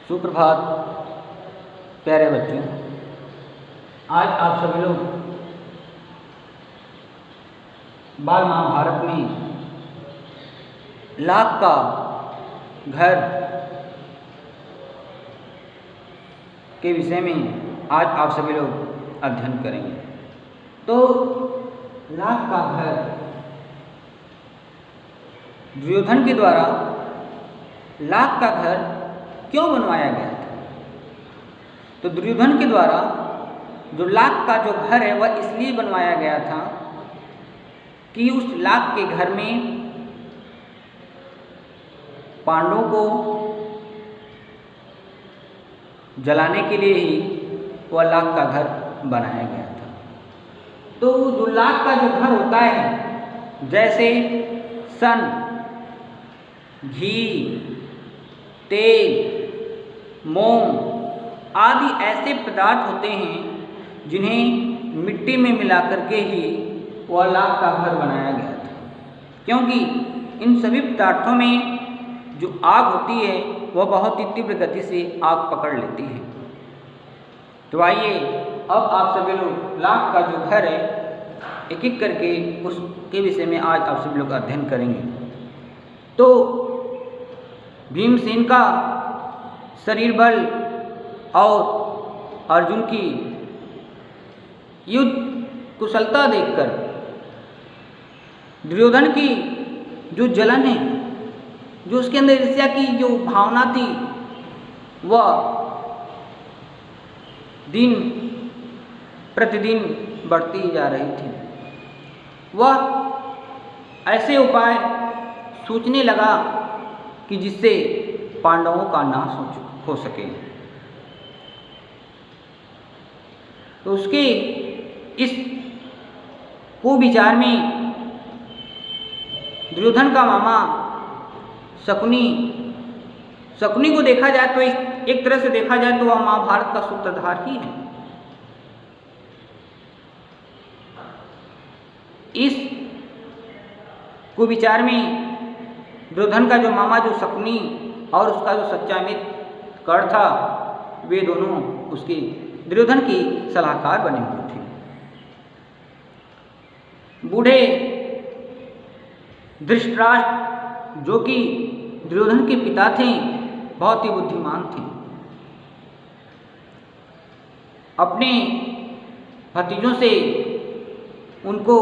सुप्रभात प्यारे बच्चों। आज आप सभी लोग बाल महाभारत में लाख का घर के विषय में आज आप सभी लोग अध्ययन करेंगे। तो लाख का घर दुर्योधन के द्वारा लाख का घर क्यों बनवाया गया था? तो दुर्योधन के द्वारा जो लाख का जो घर है वह इसलिए बनवाया गया था कि उस लाख के घर में पांडवों को जलाने के लिए ही वह लाख का घर बनाया गया था। तो जो लाख का जो घर होता है, जैसे सन, घी, तेल, मोम आदि ऐसे पदार्थ होते हैं जिन्हें मिट्टी में मिला करके ही वह लाख का घर बनाया गया था, क्योंकि इन सभी पदार्थों में जो आग होती है वह बहुत ही तीव्र गति से आग पकड़ लेती है। तो आइए अब आप सभी लोग लाख का जो घर है एक एक करके उसके विषय में आज आप सभी लोग अध्ययन करेंगे। तो भीमसेन का शरीर बल और अर्जुन की युद्ध कुशलता देखकर दुर्योधन की जो जलन है, जो उसके अंदर ईर्ष्या की जो भावना थी, वह दिन प्रतिदिन बढ़ती जा रही थी। वह ऐसे उपाय सोचने लगा कि जिससे पांडवों का नाश हो सके। तो उसके इस कुविचार में दुर्योधन का मामा शकुनी को देखा जाए तो एक तरह से देखा जाए तो वह महाभारत का सूत्रधार ही है। इस कुविचार में दुर्योधन का जो मामा जो शकुनी और उसका जो सच्चा मित्र कर्ण था, वे दोनों उसके दुर्योधन की सलाहकार बने हुए थे। बूढ़े धृतराष्ट्र जो कि दुर्योधन के पिता थे, बहुत ही बुद्धिमान थे। अपने भतीजों से उनको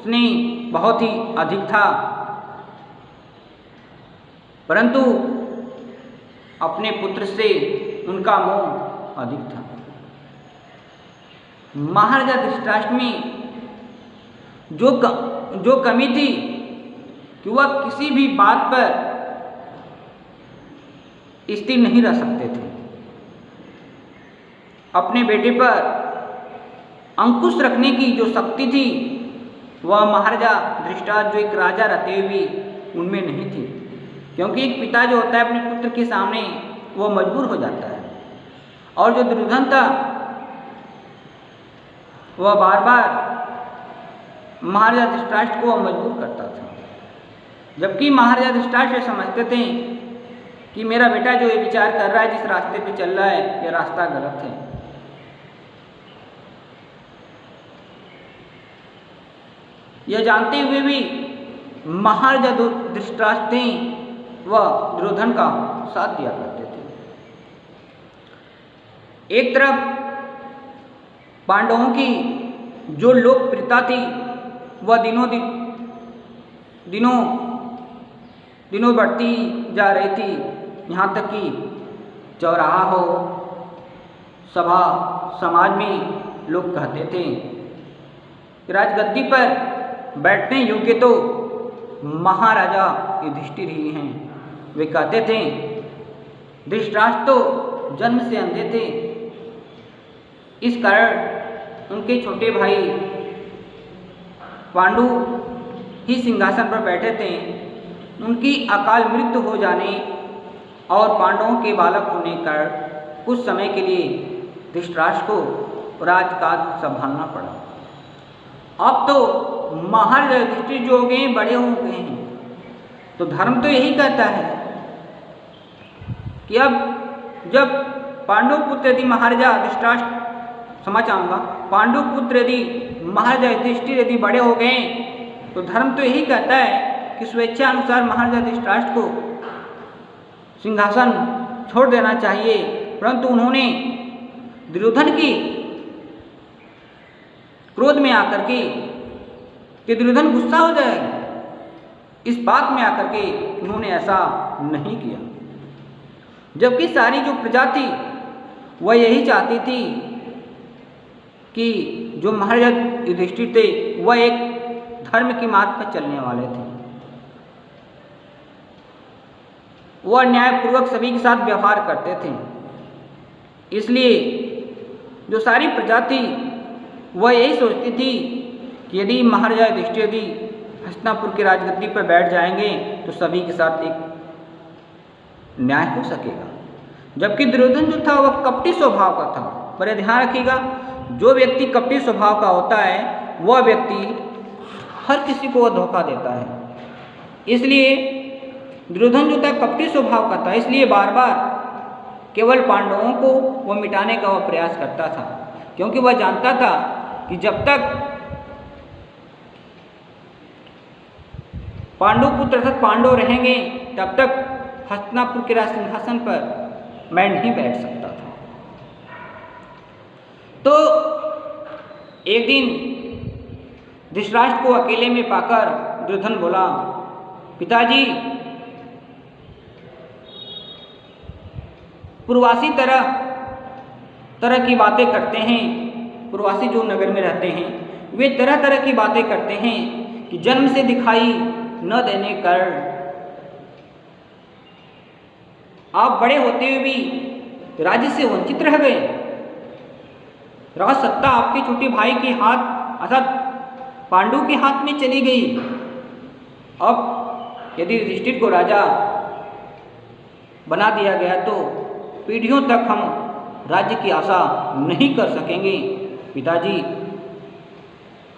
स्नेह बहुत ही अधिक था, परंतु अपने पुत्र से उनका मोह अधिक था। महाराजा धृतराष्ट्र में जो कमी थी कि वह किसी भी बात पर स्थिर नहीं रह सकते थे। अपने बेटे पर अंकुश रखने की जो शक्ति थी वह महाराजा धृतराष्ट्र जो एक राजा रहते हुए उनमें नहीं थी, क्योंकि एक पिता जो होता है अपने पुत्र के सामने वो मजबूर हो जाता है। और जो दुर्योधन था वह बार बार महाराजा धृतराष्ट्र को मजबूर करता था, जबकि महाराजा धृतराष्ट्र समझते थे कि मेरा बेटा जो ये विचार कर रहा है, जिस रास्ते पे चल रहा है, यह रास्ता गलत है। यह जानते हुए भी महाराजा धृतराष्ट्र थे वह दुर्योधन का साथ दिया करते थे। एक तरफ पांडवों की जो लोकप्रियता थी वह दिनों बढ़ती जा रही थी, यहाँ तक कि चौराहा हो, सभा समाज में लोग कहते थे कि राजगद्दी पर बैठने योग्य तो महाराजा युधिष्ठिर ही हैं। वे कहते थे धृतराष्ट्र तो जन्म से अंधे थे, इस कारण उनके छोटे भाई पांडु ही सिंहासन पर बैठे थे। उनकी अकाल मृत्यु हो जाने और पांडवों के बालक होने का कुछ समय के लिए धृतराष्ट्र को राजकाज संभालना पड़ा। अब तो महाराजा युधिष्ठिर जो हो गए बड़े हो गए हैं, तो धर्म तो यही कहता है कि अब जब पांडु पुत्र यदि महाराजा धृतराष्ट्र, क्षमा चाहूँगा, पांडु पुत्र यदि महाराजा युधिष्ठिर यदि बड़े हो गए तो धर्म तो यही कहता है कि स्वेच्छा अनुसार महाराजा धृतराष्ट्र को सिंहासन छोड़ देना चाहिए, परंतु उन्होंने दुर्योधन की क्रोध में आकर के कि दुर्योधन गुस्सा हो जाएगा, इस बात में आकर के उन्होंने ऐसा नहीं किया। जबकि सारी जो प्रजा थी वह यही चाहती थी कि जो महाराजा युधिष्ठिर थे वह एक धर्म के मार्ग पर चलने वाले थे, वह न्यायपूर्वक सभी के साथ व्यवहार करते थे। इसलिए जो सारी प्रजा थी वह यही सोचती थी कि यदि महाराजा युधिष्ठिर यदि हस्तिनापुर की राजगद्दी पर बैठ जाएंगे तो सभी के साथ एक न्याय हो सकेगा। जबकि दुर्योधन जो था वह कपटी स्वभाव का था। पर ध्यान रखिएगा, जो व्यक्ति कपटी स्वभाव का होता है वह व्यक्ति हर किसी को वह धोखा देता है। इसलिए दुर्योधन जो था कपटी स्वभाव का था, इसलिए बार बार केवल पांडवों को वह मिटाने का वह प्रयास करता था, क्योंकि वह जानता था कि जब तक पांडुपुत्र अर्थात पांडव रहेंगे तब तक हस्तिनापुर के राज सिंहासन पर मैं नहीं बैठ सकता था। तो एक दिन धृतराष्ट्र को अकेले में पाकर दुर्योधन बोला, पिताजी, पूर्ववासी तरह की बातें करते हैं, पूर्ववासी जो नगर में रहते हैं वे तरह तरह की बातें करते हैं कि जन्म से दिखाई न देने कर आप बड़े होते हुए भी राज्य से वंचित रह गए। राज सत्ता आपके छोटे भाई के हाथ अर्थात पांडु के हाथ में चली गई। अब यदि युधिष्ठिर को राजा बना दिया गया तो पीढ़ियों तक हम राज्य की आशा नहीं कर सकेंगे। पिताजी,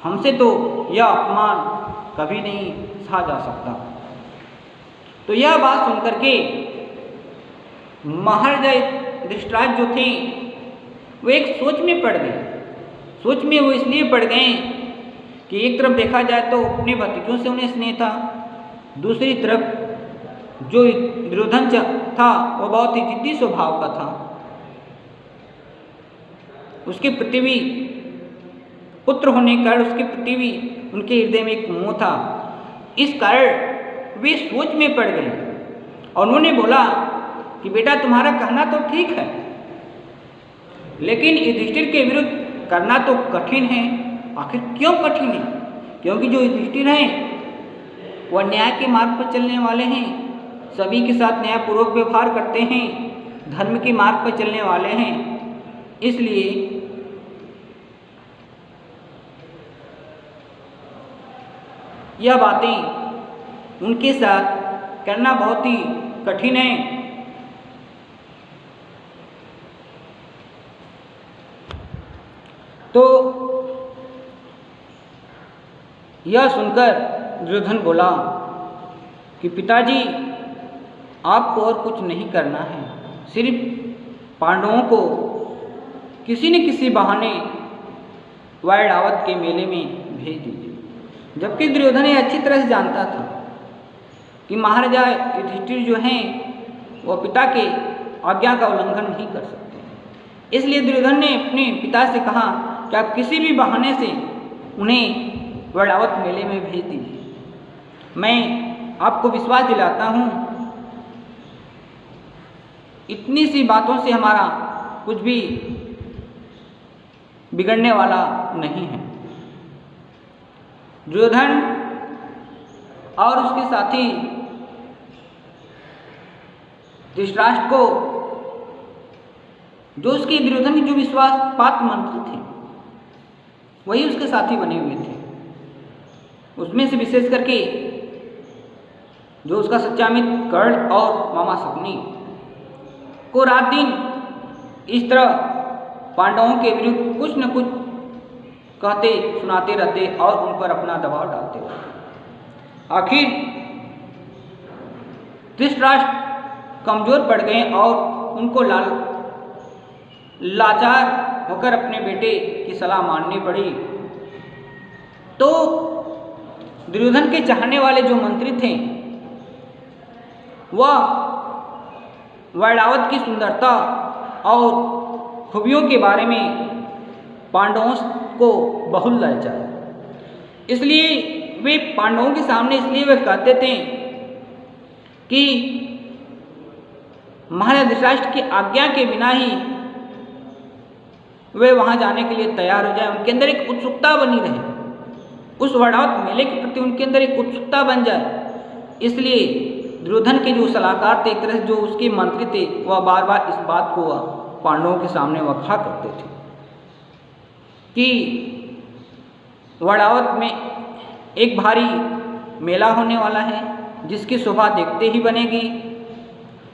हमसे तो यह अपमान कभी नहीं सहा जा सकता। तो यह बात सुनकर के महाराजा धृतराष्ट्र जो थे वो एक सोच में पड़ गए। सोच में वो इसलिए पड़ गए कि एक तरफ देखा जाए तो अपने भतीजों से उन्हें स्नेह था, दूसरी तरफ जो दुर्योधन था वह बहुत ही जिद्दी स्वभाव का था, उसके प्रति भी पुत्र होने के कारण उसके प्रति भी उनके हृदय में एक मोह था। इस कारण वे सोच में पड़ गए और उन्होंने बोला कि बेटा, तुम्हारा कहना तो ठीक है, लेकिन युधिष्ठिर के विरुद्ध करना तो कठिन है। आखिर क्यों कठिन है? क्योंकि जो युधिष्ठिर हैं वह न्याय के मार्ग पर चलने वाले हैं, सभी के साथ न्यायपूर्वक व्यवहार करते हैं, धर्म के मार्ग पर चलने वाले हैं। इसलिए यह बातें उनके साथ करना बहुत ही कठिन है। तो यह सुनकर दुर्योधन बोला कि पिताजी, आपको और कुछ नहीं करना है, सिर्फ पांडवों को किसी न किसी बहाने वायड़ावत के मेले में भेज दीजिए। जबकि दुर्योधन ये अच्छी तरह से जानता था कि महाराजा युधिष्ठिर जो हैं वह पिता के आज्ञा का उल्लंघन नहीं कर सकते। इसलिए दुर्योधन ने अपने पिता से कहा कि आप किसी भी बहाने से उन्हें वायड़ावत मेले में भेज दीजिए। मैं आपको विश्वास दिलाता हूँ, इतनी सी बातों से हमारा कुछ भी बिगड़ने वाला नहीं है। दुर्योधन और उसके साथी धृतराष्ट्र को जो उसके दुर्योधन के जो विश्वास पात्र मंत्री थे वही उसके साथी बने हुए थे। उसमें से विशेष करके जो उसका सच्चा मित्र कर्ण और मामा शकुनी को रात दिन इस तरह पांडवों के विरुद्ध कुछ न कुछ कहते सुनाते रहते और उन पर अपना दबाव डालते रहते। आखिर धृतराष्ट्र कमजोर पड़ गए और उनको लाचार होकर अपने बेटे की सलाह माननी पड़ी। तो दुर्योधन के चाहने वाले जो मंत्री थे वह वैरावत की सुंदरता और खूबियों के बारे में पांडवों को बहुत ललचाया। इसलिए वे पांडवों के सामने इसलिए वे कहते थे कि महाराज धृतराष्ट्र की आज्ञा के बिना ही वे वहां जाने के लिए तैयार हो जाए, उनके अंदर एक उत्सुकता बनी रहे, उस वैरावत मेले के प्रति उनके अंदर एक उत्सुकता बन जाए। इसलिए दुर्योधन के जो सलाहकार थे, एक तरह से जो उसके मंत्री थे, वह बार बार इस बात को पांडवों के सामने वखा करते थे कि वैरावत में एक भारी मेला होने वाला है जिसकी शोभा देखते ही बनेगी।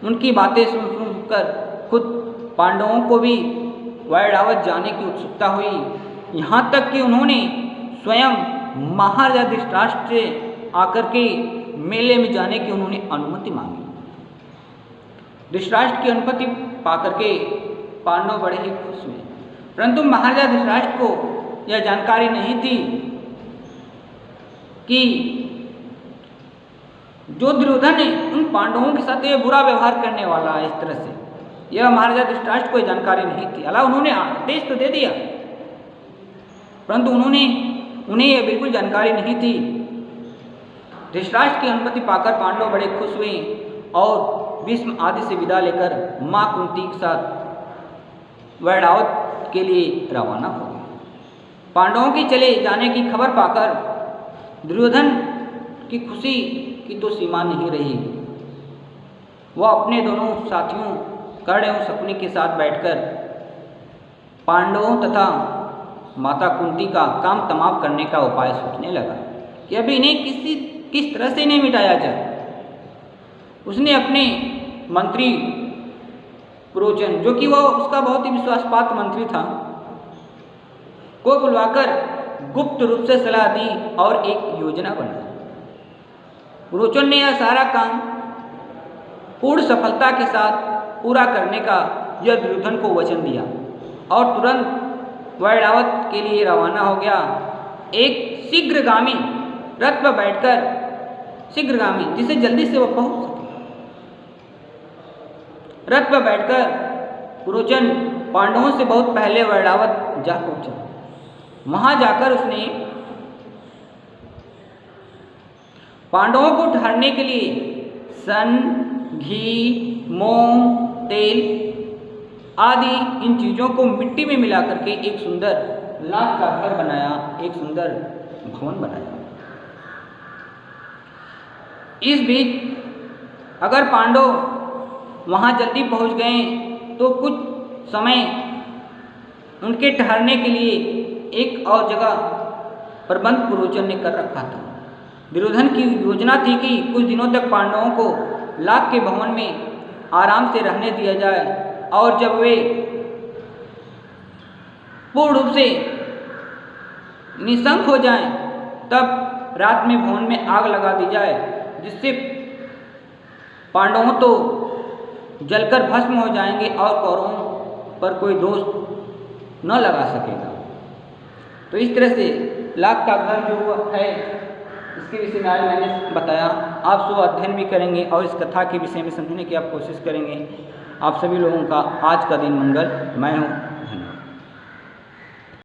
उनकी बातें सुनकर खुद पांडवों को भी वैरावत जाने की उत्सुकता हुई। यहाँ तक कि उन्होंने स्वयं महाराजा धृतराष्ट्र से आकर के मेले में जाने की उन्होंने अनुमति मांगी। धृतराष्ट्र की अनुमति पाकर के पांडव बड़े ही खुश हुए, परंतु महाराजा धृतराष्ट्र को यह जानकारी नहीं थी कि जो दुर्योधन है उन पांडवों के साथ ये बुरा व्यवहार करने वाला है। इस तरह से यह महाराजा धृतराष्ट्र को जानकारी नहीं थी। हालांकि उन्होंने आदेश तो दे दिया, परंतु उन्हें यह बिल्कुल जानकारी नहीं थी। धृतराष्ट्र की अनुमति पाकर पांडव बड़े खुश हुए और भीष्म आदि से विदा लेकर मां कुंती के साथ वैरावत के लिए रवाना हो गए। पांडवों के चले जाने की खबर पाकर दुर्योधन की खुशी की तो सीमा नहीं रही। वह अपने दोनों साथियों कर्ण और शकुनी के साथ बैठकर पांडवों तथा माता कुंती का काम तमाम करने का उपाय सोचने लगा कि अभी इन्हें किस तरह से इन्हें मिटाया जाए। उसने अपने मंत्री पुरोचन, जो कि वह उसका बहुत ही विश्वासपात्र मंत्री था, को बुलवाकर गुप्त रूप से सलाह दी और एक योजना बनाई। पुरोचन ने यह सारा काम पूर्ण सफलता के साथ पूरा करने का यह दुर्योधन को वचन दिया और तुरंत वैरावत के लिए रवाना हो गया। एक शीघ्रगामी रथ पर बैठकर, शीघ्रगामी जिसे जल्दी से वह पहुंच सके, रथ पर बैठकर पुरोचन पांडवों से बहुत पहले वैरावत जा पहुंचा। वहां जाकर उसने पांडवों को ठहरने के लिए सन, घी, मोम, तेल आदि इन चीज़ों को मिट्टी में मिला करके एक सुंदर लाख का घर बनाया, एक सुंदर भवन बनाया। इस बीच अगर पांडव वहां जल्दी पहुंच गए तो कुछ समय उनके ठहरने के लिए एक और जगह प्रबंध पुरोचन ने कर रखा था। दुर्योधन की योजना थी कि कुछ दिनों तक पांडवों को लाख के भवन में आराम से रहने दिया जाए और जब वे पूर्ण रूप से निशंक हो जाएं, तब रात में भवन में आग लगा दी जाए, जिससे पांडवों तो जलकर भस्म हो जाएंगे और कौरवों पर कोई दोष न लगा सकेगा। तो इस तरह से लाख का घर जो है, इसके विषय में आज मैंने बताया। आप सब अध्ययन भी करेंगे और इस कथा के विषय में समझने की आप कोशिश करेंगे। आप सभी लोगों का आज का दिन मंगल। मैं हूँ